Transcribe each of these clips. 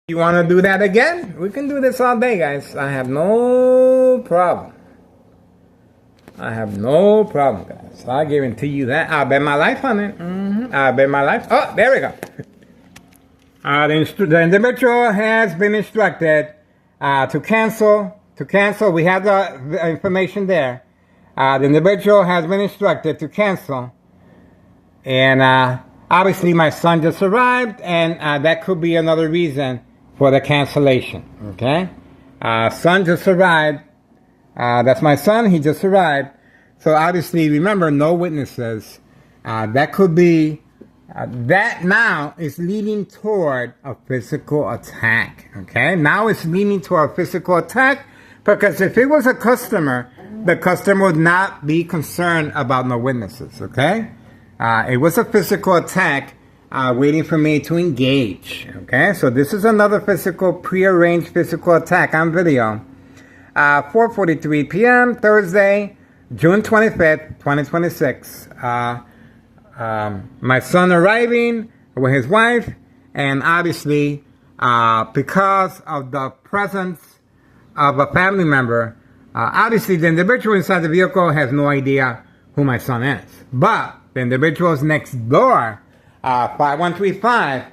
You want to do that again? We can do this all day, guys. I have no problem. I have no problem, guys. I guarantee you that. I'll bet my life on it. I'll bet my life. Oh, there we go. The individual has been instructed to cancel. To cancel, we have the information there. The individual has been instructed to cancel. And obviously my son just arrived, and that could be another reason for the cancellation. Okay? Son just arrived. That's my son. He just arrived. So obviously, remember, no witnesses. That could be, that now is leading toward a physical attack. Okay? Now it's leading toward a physical attack, because if it was a customer, the customer would not be concerned about no witnesses. Okay? It was a physical attack waiting for me to engage. Okay? So this is another prearranged physical attack on video. 4:43 p.m. Thursday, June 25th, 2026. My son arriving with his wife, and obviously, because of the presence of a family member, obviously the individual inside the vehicle has no idea who my son is. But the individuals next door, 5135,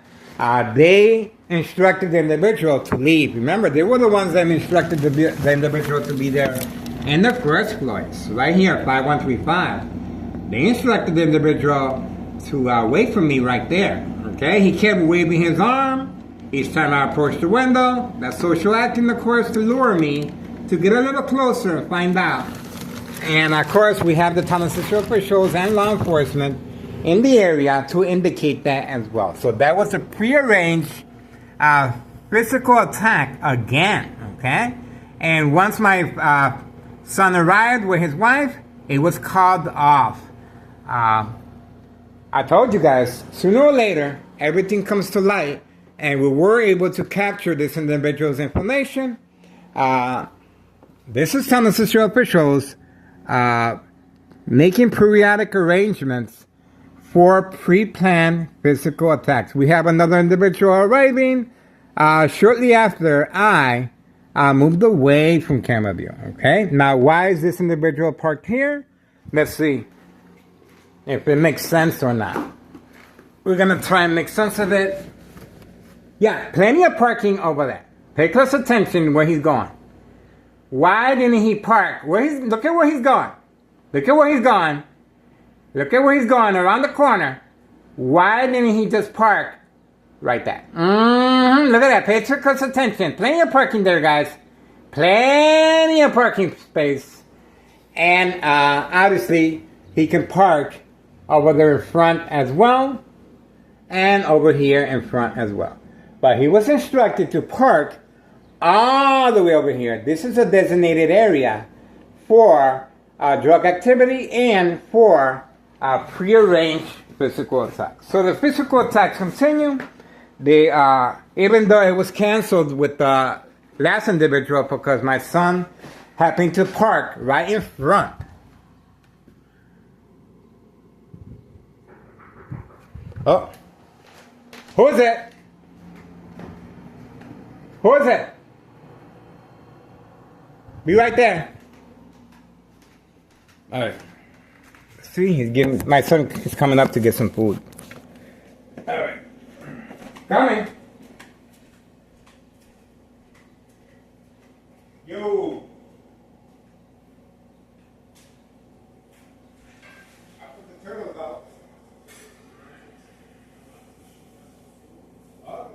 they instructed the individual to leave. Remember, they were the ones that instructed the individual to be there in the first place. Right here, 5135. They instructed the individual to wait for me right there. Okay? He kept waving his arm each time I approached the window. That's social acting, of course, to lure me to get a little closer and find out. And of course, we have the town officials and law enforcement in the area to indicate that as well. So that was a prearranged physical attack again, okay? And once my son arrived with his wife, it was called off. I told you guys, sooner or later, everything comes to light, and we were able to capture this individual's information. This is town officials making periodic arrangements for pre-planned physical attacks. We have another individual arriving shortly after I moved away from camera view. Okay, now why is this individual parked here? Let's see if it makes sense or not. We're gonna try and make sense of it. Yeah, plenty of parking over there. Pay close attention where he's going. Why didn't he park? Look at where he's going. Look at where he's going. Look at where he's going, around the corner. Why didn't he just park right there? Look at that. Pay close attention. Plenty of parking there, guys. Plenty of parking space. And obviously, he can park over there in front as well. And over here in front as well. But he was instructed to park all the way over here. This is a designated area for drug activity and for prearranged physical attacks. So the physical attacks continue. They even though it was canceled with the last individual because my son happened to park right in front. Oh, who is it? Who is it? Be right there. All right. See, my son is coming up to get some food. All right. Coming. Yo. I put the turtles out. Oh,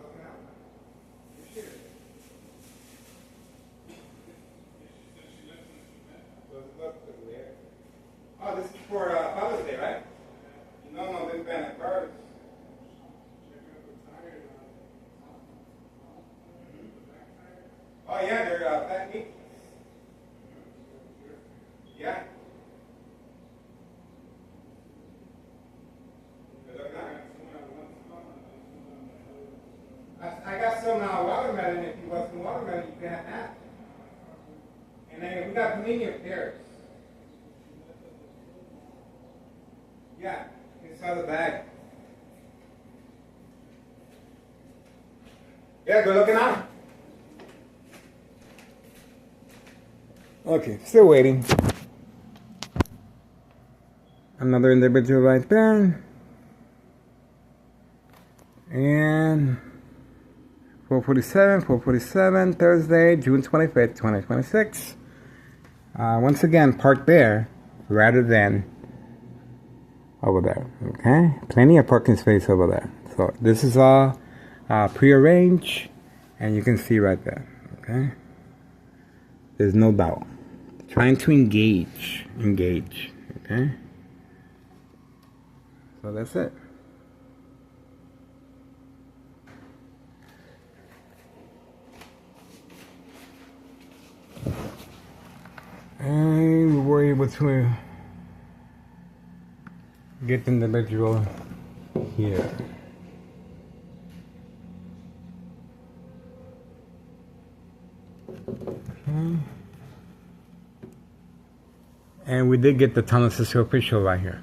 oh, this is for Father's Day, right? No, this band of cards. Oh, yeah, they're fat meat. Yeah. I got some watermelon. If you want some watermelon, you can have that. And then we got plenty of pears. Yeah, inside the bag. Yeah, good looking out. Okay, still waiting. Another individual right there. And 447, Thursday, June 25th, 2026. Once again, park there rather than over there. Okay? Plenty of parking space over there. So this is all pre-arranged, and you can see right there. Okay? There's no doubt. Trying to engage. Okay? So that's it. And we were able to get the individual here. Okay. And we did get the tunnel system official right here.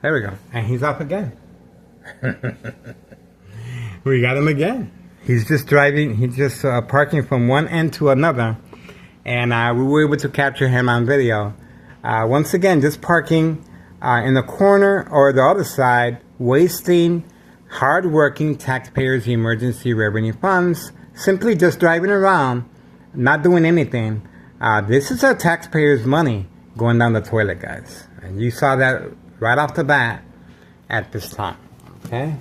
There we go. And he's up again. We got him again. He's just driving, he's just parking from one end to another. And we were able to capture him on video. Once again, just parking in the corner or the other side, wasting hard-working taxpayers' emergency revenue funds, simply just driving around, not doing anything. This is our taxpayers' money going down the toilet, guys. And you saw that right off the bat at this time. Okay?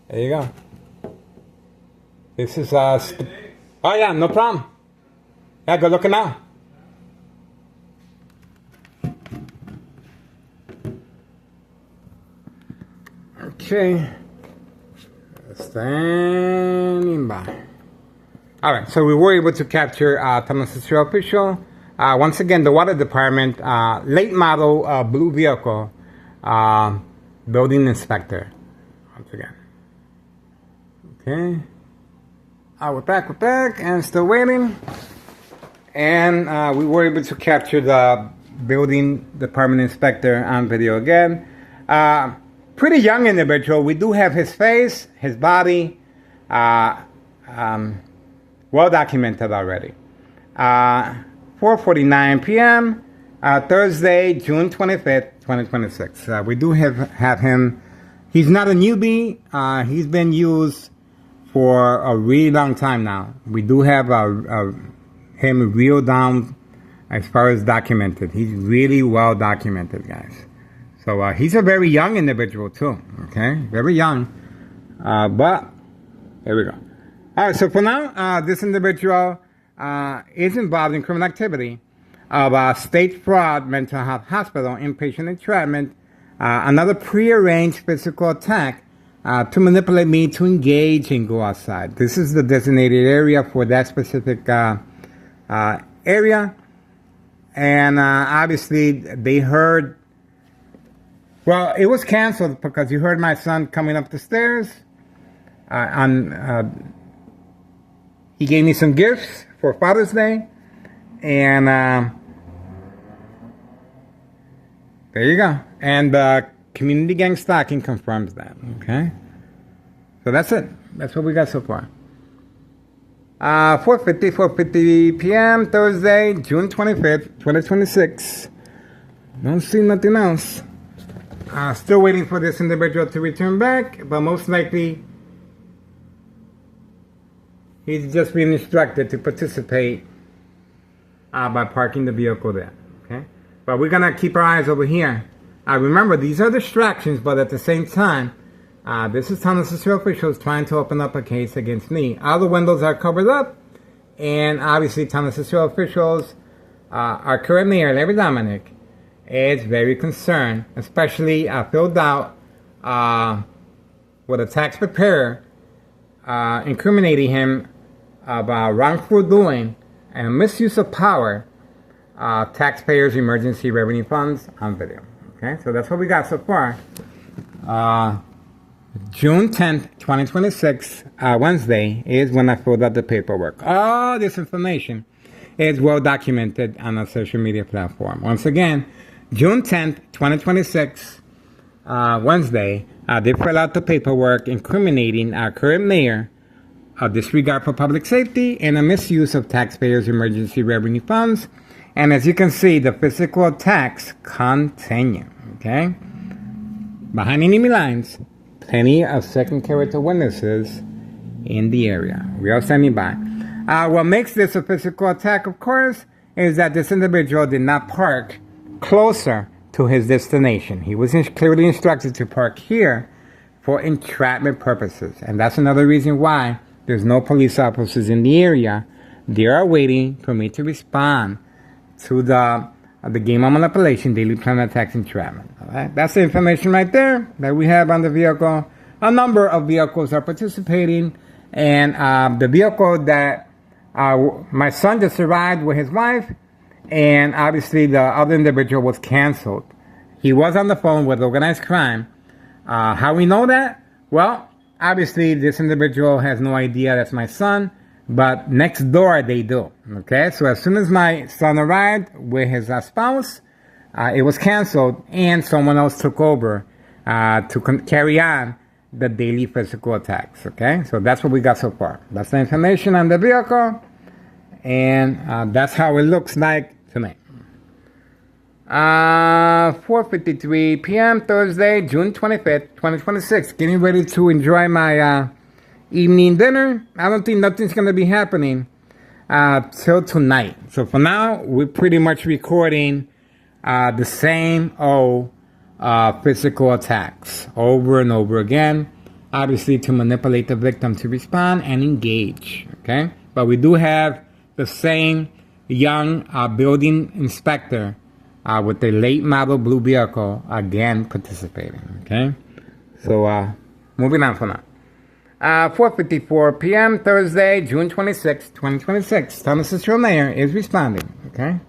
There you go. This is oh yeah, no problem. Yeah, good looking out. Okay. Standing by. Alright, so we were able to capture Tunnel System official. Once again, the water department, late model blue vehicle, building inspector. Once again. Okay. We're back, and still waiting. And we were able to capture the building department inspector on video again. Pretty young individual. We do have his face, his body, well documented already. 4:49 p.m. Thursday, June 25th, 2026. We do have him. He's not a newbie. He's been used for a really long time now. We do have him real down as far as documented. He's really well documented, guys. So he's a very young individual too. Okay, very young. But there we go. All right. So for now, this individual is involved in criminal activity of state fraud, mental health hospital, inpatient entrapment, another prearranged physical attack. To manipulate me to engage and go outside. This is the designated area for that specific area. And obviously they heard, well, it was canceled because you heard my son coming up the stairs. He gave me some gifts for Father's Day. And there you go. And community gang stalking confirms that. Okay, so that's it. That's what we got so far. 4:50 p.m. Thursday, June 25th, 2026. Don't see nothing else. Still waiting for this individual to return back, but most likely he's just being instructed to participate by parking the vehicle there. Okay, but we're gonna keep our eyes over here. Remember, these are distractions, but at the same time, this is Tunnel System officials trying to open up a case against me. All the windows are covered up, and obviously Tunnel System officials, our current mayor, Larry Dominic, is very concerned, especially filled out with a tax preparer incriminating him about wrongful doing and misuse of power, taxpayers' emergency revenue funds on video. Okay, so that's what we got so far. June 10th, 2026, Wednesday, is when I filled out the paperwork. All this information is well documented on a social media platform. Once again, June 10th, 2026, Wednesday, they filled out the paperwork incriminating our current mayor of disregard for public safety and a misuse of taxpayers' emergency revenue funds. And as you can see, the physical attacks continue, okay? Behind enemy lines, plenty of second character witnesses in the area. We are standing by. What makes this a physical attack, of course, is that this individual did not park closer to his destination. He was clearly instructed to park here for entrapment purposes. And that's another reason why there's no police officers in the area. They are waiting for me to respond to the game of manipulation, daily plan attacks, entrapment. All right? That's the information right there that we have on the vehicle. A number of vehicles are participating, and the vehicle that my son just arrived with his wife, and obviously the other individual was canceled. He was on the phone with organized crime. How we know that? Well, obviously this individual has no idea that's my son, but next door they do. Okay, so as soon as my son arrived with his spouse, it was canceled, and someone else took over to carry on the daily physical attacks. Okay, so that's what we got so far. That's the information on the vehicle, and that's how it looks like to me. 4:53 p.m. Thursday, June 25th, 2026. Getting ready to enjoy my evening dinner. I don't think nothing's going to be happening till tonight. So for now, we're pretty much recording the same old physical attacks over and over again, obviously to manipulate the victim to respond and engage. Okay, but we do have the same young building inspector with the late model blue vehicle again participating. Okay, so moving on for now. 4:54 p.m. Thursday, June 26, 2026. Thomas Mayor is responding. Okay.